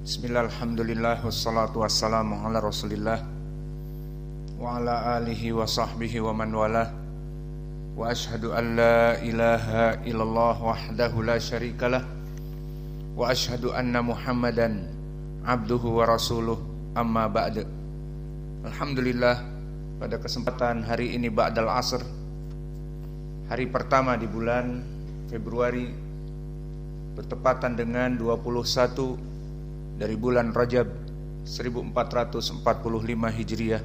Bismillah, alhamdulillah, wassalatu wassalamu ala rasulillah wa ala alihi wa sahbihi wa man walah. Wa ashhadu an la ilaha illallah wahdahu la syarikalah wa ashhadu anna muhammadan abduhu wa rasuluh, amma ba'd. Alhamdulillah, pada kesempatan hari ini ba'dal asr, hari pertama di bulan Februari, bertepatan dengan 21 dari bulan Rajab 1445 Hijriah.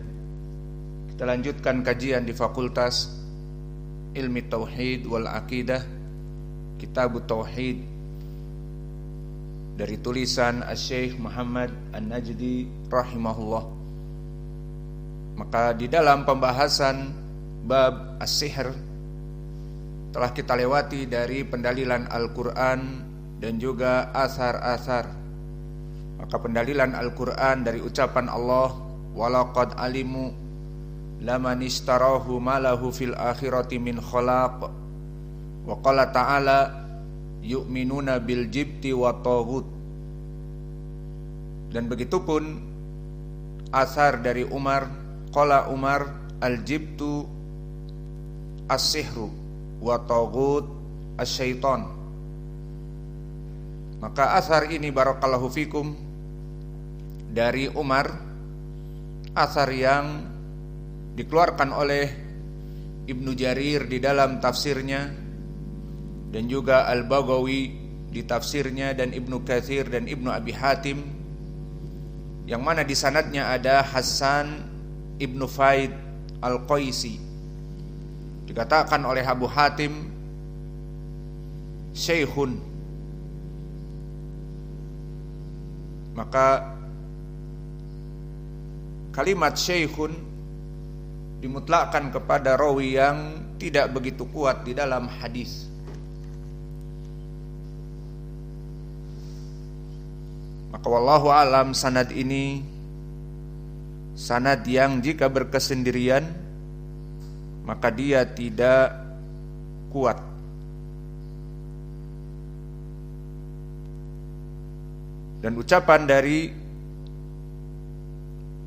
Kita lanjutkan kajian di Fakultas Ilmi Tauhid wal Aqidah, Kitab Tauhid, dari tulisan Asy-Syaikh Muhammad An-Najdi rahimahullah. Maka di dalam pembahasan bab as-sihr telah kita lewati dari pendalilan Al-Quran dan juga asar-asar. Maka pendalilan Al-Quran dari ucapan Allah, walaqad alimu laman ishtarahu malahu fil akhirati min khalaq, wa qala ta'ala yu'minuna bil jibti wa taghut. Dan begitupun asar dari Umar, qala Umar al jibtu as-sihru wa taghut as-syaitan. Maka asar ini barakallahu fikum dari Umar, asar yang dikeluarkan oleh Ibnu Jarir di dalam tafsirnya, dan juga Al-Baghawi di tafsirnya, dan Ibnu Katsir dan Ibnu Abi Hatim, yang mana di sanadnya ada Hasan Ibnu Faid Al-Qaisi. Dikatakan oleh Abu Hatim Syekhun. Maka kalimat syekhun dimutlakkan kepada rawi yang tidak begitu kuat di dalam hadis. Maka wallahu alam, sanad ini sanad yang jika berkesendirian maka dia tidak kuat. Dan ucapan dari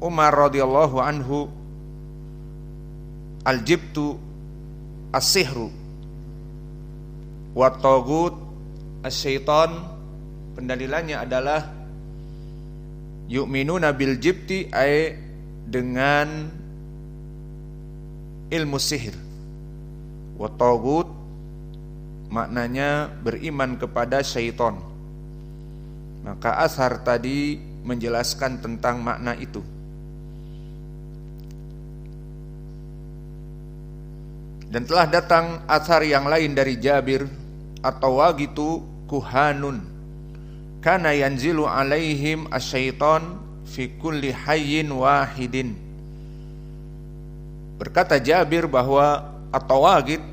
Umar radhiyallahu anhu, al-jibtu as-sihru wa taghut as-syaitan, pendalilannya adalah yu'minuna bil jibti, ay dengan ilmu sihir, wa taghut maknanya beriman kepada syaitan. Maka asar tadi menjelaskan tentang makna itu. Dan telah datang athar yang lain dari Jabir, atau wagitu kuhanun kana yanzilu alaihim asyaiton fi kulli hayyin wahidin. Berkata Jabir bahwa at-tawagid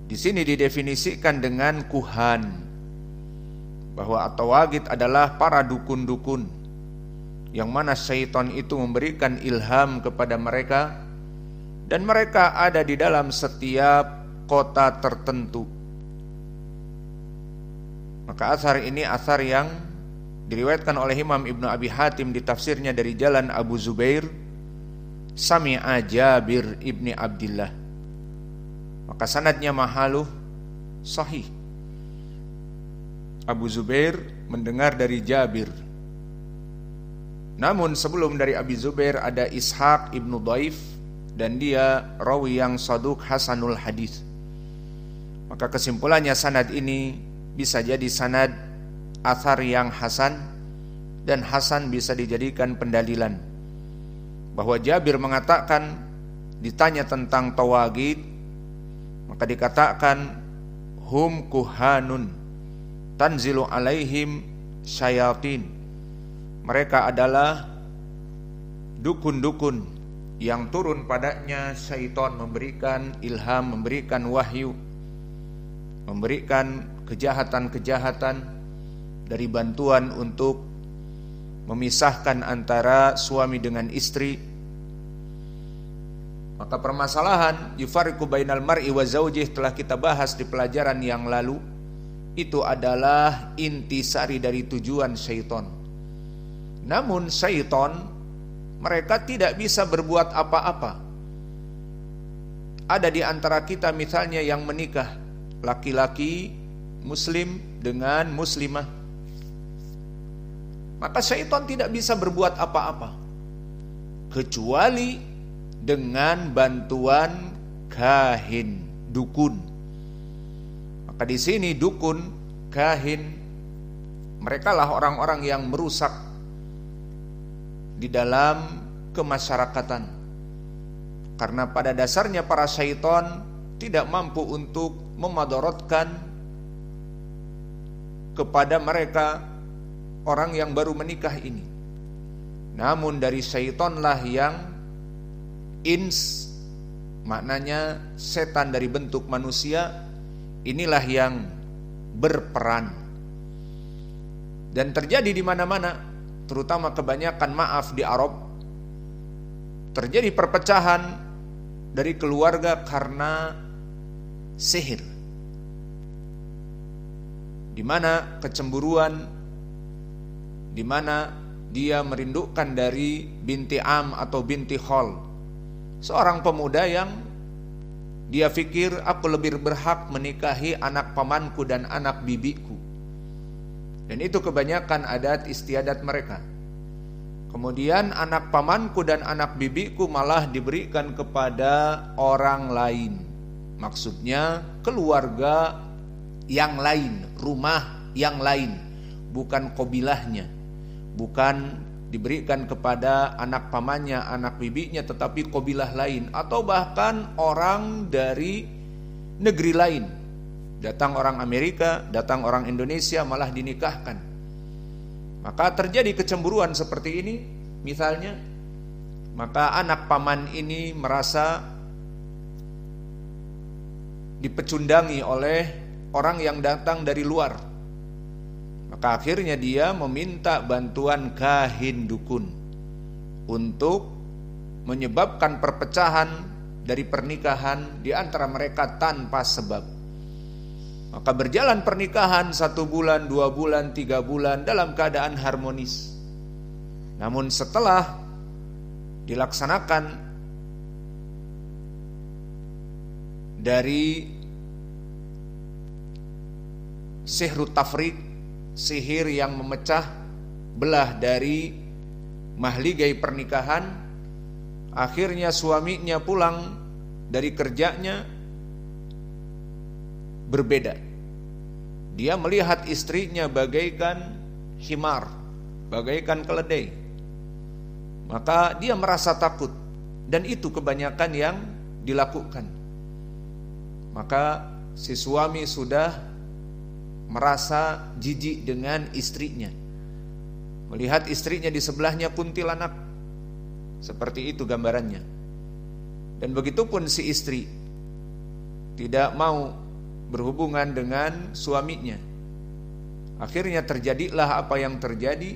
di sini didefinisikan dengan kuhan, bahwa at-tawagid adalah para dukun-dukun yang mana syaitan itu memberikan ilham kepada mereka, dan mereka ada di dalam setiap kota tertentu. Maka asar ini asar yang diriwayatkan oleh Imam Ibnu Abi Hatim di tafsirnya dari jalan Abu Zubair, sami'a Jabir ibni Abdillah. Maka sanadnya mahaluh sahih. Abu Zubair mendengar dari Jabir. Namun sebelum dari Abi Zubair ada Ishaq ibnu Dhaif, dan dia rawi yang saduk hasanul hadis. Maka kesimpulannya sanad ini bisa jadi sanad athar yang hasan, dan hasan bisa dijadikan pendalilan bahwa Jabir mengatakan, ditanya tentang tawagid, maka dikatakan hum kuhanun tanzilu alaihim syayatin. Mereka adalah dukun-dukun yang turun padanya syaitan, memberikan ilham, memberikan wahyu, memberikan kejahatan-kejahatan dari bantuan untuk memisahkan antara suami dengan istri. Maka permasalahan yufariqu bainal mar'i wa zaujih telah kita bahas di pelajaran yang lalu. Itu adalah intisari dari tujuan syaitan. Namun syaitan, mereka tidak bisa berbuat apa-apa. Ada di antara kita misalnya yang menikah, laki-laki muslim dengan muslimah, maka syaitan tidak bisa berbuat apa-apa kecuali dengan bantuan kahin, dukun. Maka di sini dukun, kahin, merekalah orang-orang yang merusak di dalam kemasyarakatan. Karena pada dasarnya para syaitan tidak mampu untuk memadorotkan kepada mereka orang yang baru menikah ini. Namun dari syaitanlah yang ins, maknanya setan dari bentuk manusia, inilah yang berperan. Dan terjadi di mana-mana, terutama kebanyakan di Arab, terjadi perpecahan dari keluarga karena sihir, di mana kecemburuan, di mana dia merindukan dari binti Am atau binti Khol, seorang pemuda yang dia pikir aku lebih berhak menikahi anak pamanku dan anak bibiku. Dan itu kebanyakan adat istiadat mereka. Kemudian anak pamanku dan anak bibiku malah diberikan kepada orang lain. Maksudnya keluarga yang lain, rumah yang lain, bukan kabilahnya. Bukan diberikan kepada anak pamannya, anak bibinya, tetapi kabilah lain. Atau bahkan orang dari negeri lain. Datang orang Amerika, datang orang Indonesia, malah dinikahkan. Maka terjadi kecemburuan seperti ini misalnya, maka anak paman ini merasa dipecundangi oleh orang yang datang dari luar. Maka akhirnya dia meminta bantuan kahin dukun untuk menyebabkan perpecahan dari pernikahan di antara mereka tanpa sebab. Maka berjalan pernikahan 1 bulan, 2 bulan, 3 bulan dalam keadaan harmonis. Namun setelah dilaksanakan dari sihrut tafriq, sihir yang memecah belah dari mahligai pernikahan, akhirnya suaminya pulang dari kerjanya berbeda. Dia melihat istrinya bagaikan himar, bagaikan keledai. Maka dia merasa takut, dan itu kebanyakan yang dilakukan. Maka si suami sudah merasa jijik dengan istrinya, melihat istrinya di sebelahnya kuntilanak. Seperti itu gambarannya. Dan begitupun si istri tidak mau berhubungan dengan suaminya. Akhirnya terjadilah apa yang terjadi.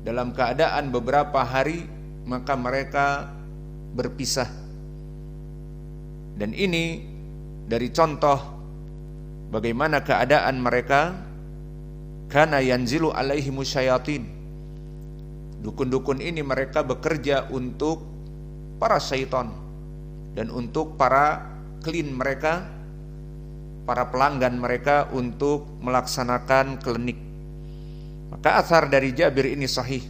Dalam keadaan beberapa hari, maka mereka berpisah. Dan ini dari contoh bagaimana keadaan mereka. Kana yanzilu alaihimu syayatin. Dukun-dukun ini mereka bekerja untuk para syaitan dan untuk para klien mereka, para pelanggan mereka untuk melaksanakan klinik. Maka athar dari Jabir ini sahih.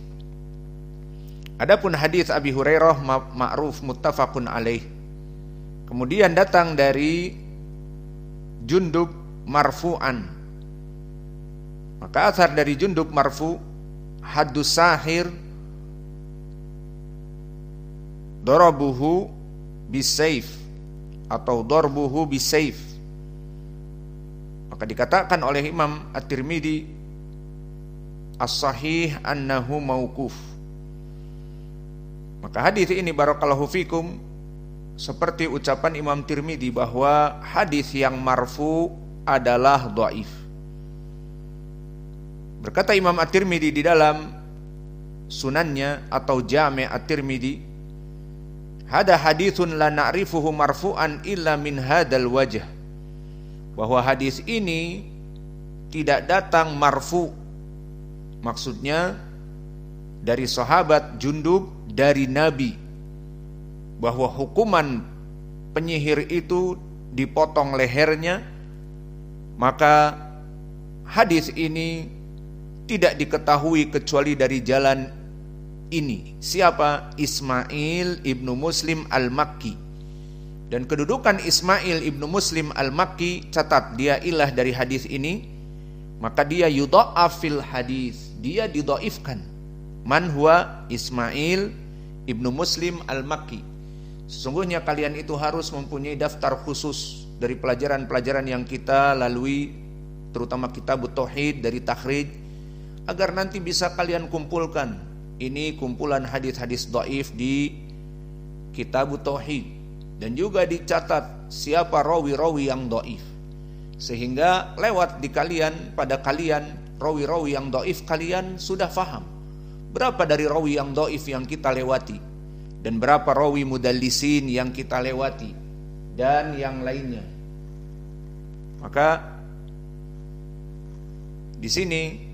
Adapun hadis Abi Hurairah ma'ruf muttafaqun alaih. Kemudian datang dari Jundub marfu'an. Maka athar dari Jundub marfu, haddus sahir darabuhu bisayf atau darbuhu bisayf. Maka dikatakan oleh Imam At-Tirmidzi as-sahih annahu mauquf. Maka hadis ini barakallahu fikum seperti ucapan Imam Tirmidzi bahwa hadis yang marfu adalah dhaif. Berkata Imam At-Tirmidzi di dalam sunannya atau Jami' At-Tirmidzi, hada haditsun la na'rifuhu marfu'an illa min hadal wajh. Bahwa hadis ini tidak datang marfu, maksudnya dari sahabat Jundub dari Nabi bahwa hukuman penyihir itu dipotong lehernya, maka hadis ini tidak diketahui kecuali dari jalan ini. Siapa? Ismail ibnu Muslim al-Makki. Dan kedudukan Ismail ibnu Muslim al-Makki, catat, dia ilah dari hadis ini, maka dia yudha'af fil hadis, dia didhaifkan. Man huwa Ismail ibnu Muslim al-Makki. Sesungguhnya kalian itu harus mempunyai daftar khusus dari pelajaran-pelajaran yang kita lalui, terutama kitab tauhid dari takhrij, agar nanti bisa kalian kumpulkan. Ini kumpulan hadis-hadis dhaif di kitab tauhid, dan juga dicatat siapa rawi-rawi yang dhaif, sehingga lewat di kalian, pada kalian rawi-rawi yang dhaif, kalian sudah faham berapa dari rawi yang dhaif yang kita lewati, dan berapa rawi mudallisin yang kita lewati, dan yang lainnya. Maka di sini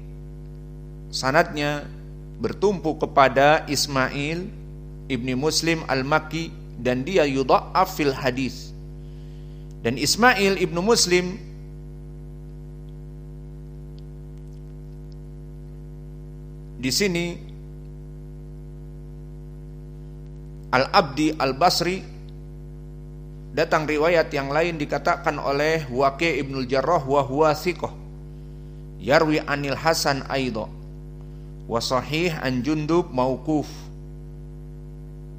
sanadnya bertumpu kepada Ismail ibni Muslim al-Makki, dan dia yudha'af fil hadis. Dan Ismail ibnu Muslim di sini Al-Abdi Al-Basri, datang riwayat yang lain dikatakan oleh Waqi' ibnul Jarrah wa huwa thiqah yarwi anil Hasan aidha wa sahih an Jundub mauquf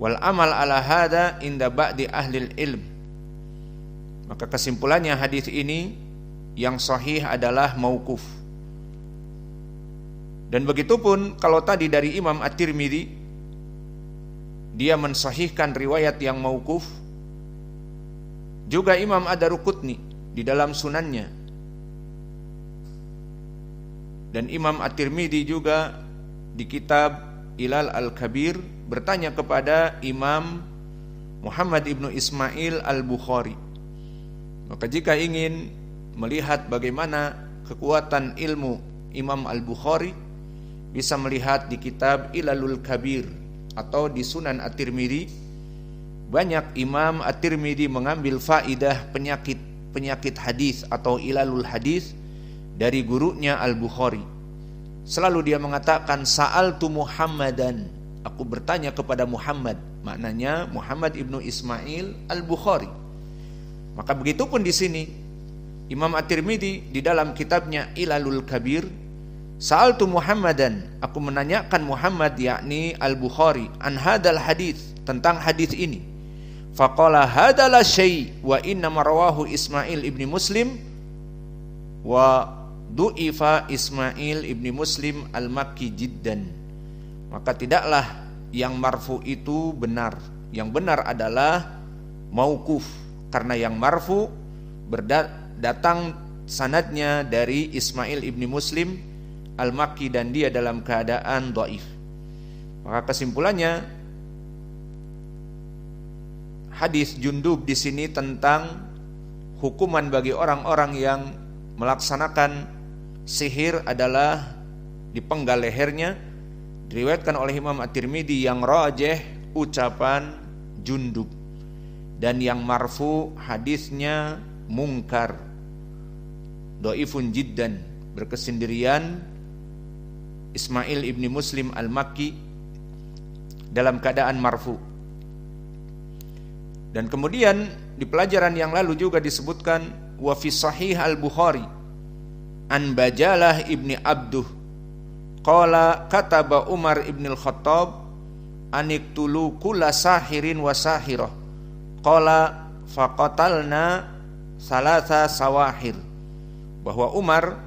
wal amal ala hada inda ba'di ahli ilm. Maka kesimpulannya hadis ini yang sahih adalah mauquf. Dan begitupun kalau tadi dari Imam At-Tirmidzi, dia mensahihkan riwayat yang mauquf. Juga Imam Ad-Daruqutni di dalam sunannya, dan Imam At-Tirmidzi juga di kitab Ilal Al-Kabir bertanya kepada Imam Muhammad ibnu Ismail Al-Bukhari. Maka jika ingin melihat bagaimana kekuatan ilmu Imam Al-Bukhari, bisa melihat di kitab Ilalul Kabir atau di Sunan At-Tirmidzi. Banyak Imam At-Tirmidzi mengambil faidah penyakit hadis atau ilalul hadis dari gurunya Al-Bukhari. Selalu dia mengatakan sa'altu Muhammadan, aku bertanya kepada Muhammad, maknanya Muhammad ibnu Ismail Al-Bukhari. Maka begitupun di sini Imam At-Tirmidzi di dalam kitabnya Ilalul Kabir, sa'altu Muhammadan, aku menanyakan Muhammad yakni Al-Bukhari an hadal hadis, tentang hadis ini. Faqala hadala syai' wa inna marwahu Ismail ibni Muslim wa du'ifa Ismail ibni Muslim al-Makki jiddan. Maka tidaklah yang marfu itu benar, yang benar adalah mauquf, karena yang marfu datang sanadnya dari Ismail ibni Muslim al-Makki dan dia dalam keadaan dhaif. Maka kesimpulannya hadis Jundub di sini tentang hukuman bagi orang-orang yang melaksanakan sihir adalah dipenggal lehernya, diriwayatkan oleh Imam At-Tirmidzi yang rajih ucapan Jundub, dan yang marfu hadisnya mungkar, dhaifun jiddan, berkesendirian Ismail ibni Muslim al-Makki dalam keadaan marfu. Dan kemudian di pelajaran yang lalu juga disebutkan wa fi sahih al-Bukhari an Bajalah ibni Abduh qala kataba Umar ibn al-Khattab aniktulu kulla sahirin wa sahirah qala faqatalna salasa sawahir, bahwa Umar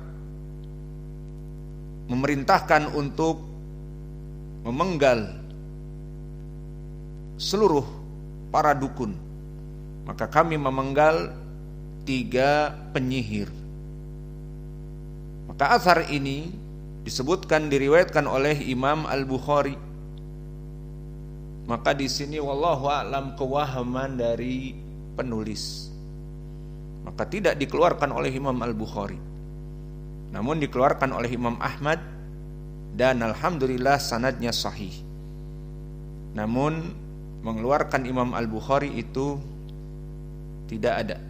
memerintahkan untuk memenggal seluruh para dukun, maka kami memenggal 3 penyihir. Maka athar ini disebutkan, diriwayatkan oleh Imam Al-Bukhari. Maka di sini wallahu a'lam kewahaman dari penulis, maka tidak dikeluarkan oleh Imam Al-Bukhari, namun dikeluarkan oleh Imam Ahmad dan alhamdulillah sanadnya sahih. Namun mengeluarkan Imam Al-Bukhari itu tidak ada.